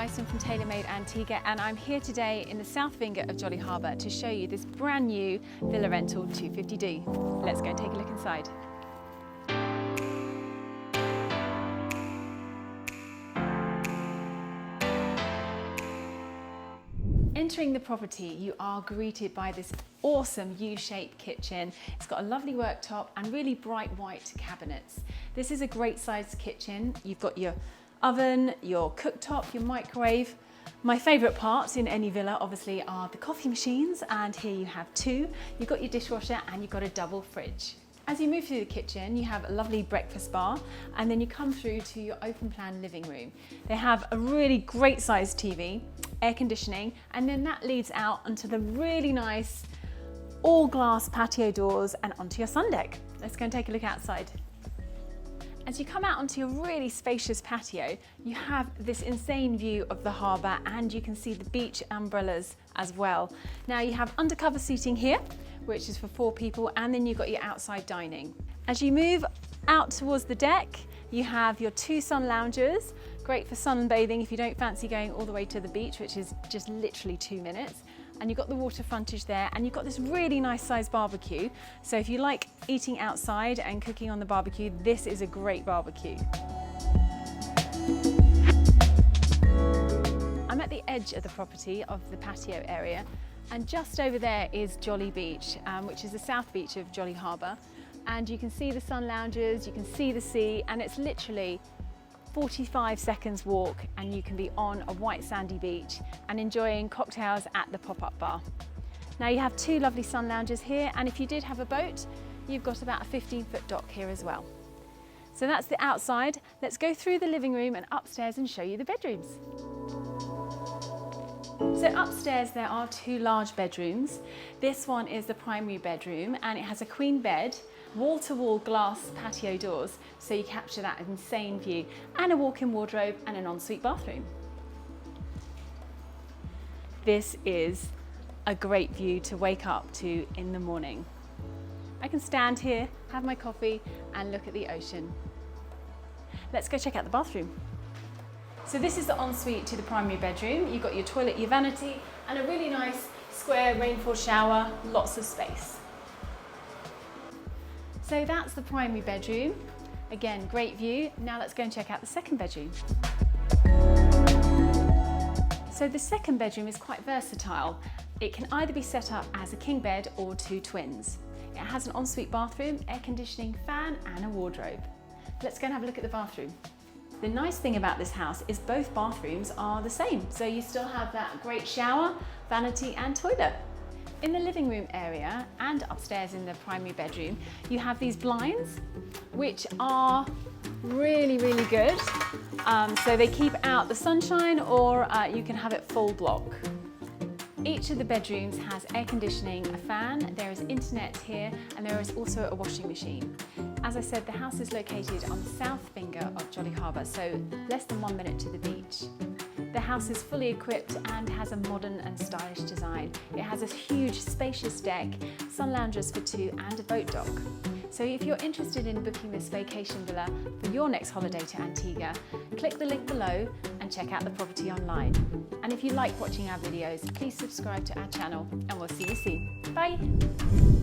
Dyson from Tailor Made Antigua, and I'm here today in the south vinger of Jolly Harbour to show you this brand new villa rental 250D. Let's go and take a look inside. Entering the property, you are greeted by this awesome U-shaped kitchen. It's got a lovely worktop and really bright white cabinets. This is a great sized kitchen. You've got your oven, your cooktop, your microwave. My favourite parts in any villa obviously are the coffee machines, and here you have two. You've got your dishwasher and you've got a double fridge. As you move through the kitchen, you have a lovely breakfast bar, and then you come through to your open plan living room. They have a really great sized TV, air conditioning, and then that leads out onto the really nice all glass patio doors and onto your sun deck. Let's go and take a look outside. As you come out onto your really spacious patio, you have this insane view of the harbour, and you can see the beach umbrellas as well. Now you have undercover seating here, which is for 4 people, and then you've got your outside dining. As you move out towards the deck, you have your 2 sun loungers, great for sunbathing if you don't fancy going all the way to the beach, which is just literally 2 minutes. And you've got the water frontage there, and you've got this really nice sized barbecue. So if you like eating outside and cooking on the barbecue, this is a great barbecue. I'm at the edge of the property of the patio area, and just over there is Jolly Beach, which is the south beach of Jolly Harbour. And you can see the sun loungers, you can see the sea, and it's literally 45 seconds walk, and you can be on a white sandy beach and enjoying cocktails at the pop-up bar. Now you have 2 lovely sun lounges here, and if you did have a boat, you've got about a 15-foot dock here as well. So that's the outside. Let's go through the living room and upstairs and show you the bedrooms. So upstairs there are 2 large bedrooms. This one is the primary bedroom, and it has a queen bed, wall-to-wall glass patio doors, so you capture that insane view, and a walk-in wardrobe and an ensuite bathroom. This is a great view to wake up to in the morning. I can stand here, have my coffee, and look at the ocean. Let's go check out the bathroom. So this is the ensuite to the primary bedroom. You've got your toilet, your vanity, and a really nice square rainfall shower, lots of space. So that's the primary bedroom. Again, great view. Now let's go and check out the second bedroom. So the second bedroom is quite versatile. It can either be set up as a king bed or 2 twins. It has an ensuite bathroom, air conditioning, fan, and a wardrobe. Let's go and have a look at the bathroom. The nice thing about this house is both bathrooms are the same. So you still have that great shower, vanity, and toilet. In the living room area and upstairs in the primary bedroom, you have these blinds, which are really, really good. So they keep out the sunshine, or you can have it full block. Each of the bedrooms has air conditioning, a fan, there is internet here, and there is also a washing machine. As I said, the house is located on the south finger of Jolly Harbour, so less than 1 minute to the beach. The house is fully equipped and has a modern and stylish design. It has a huge spacious deck, sun loungers for 2, and a boat dock. So if you're interested in booking this vacation villa for your next holiday to Antigua, click the link below and check out the property online. And if you like watching our videos, please subscribe to our channel, and we'll see you soon. Bye!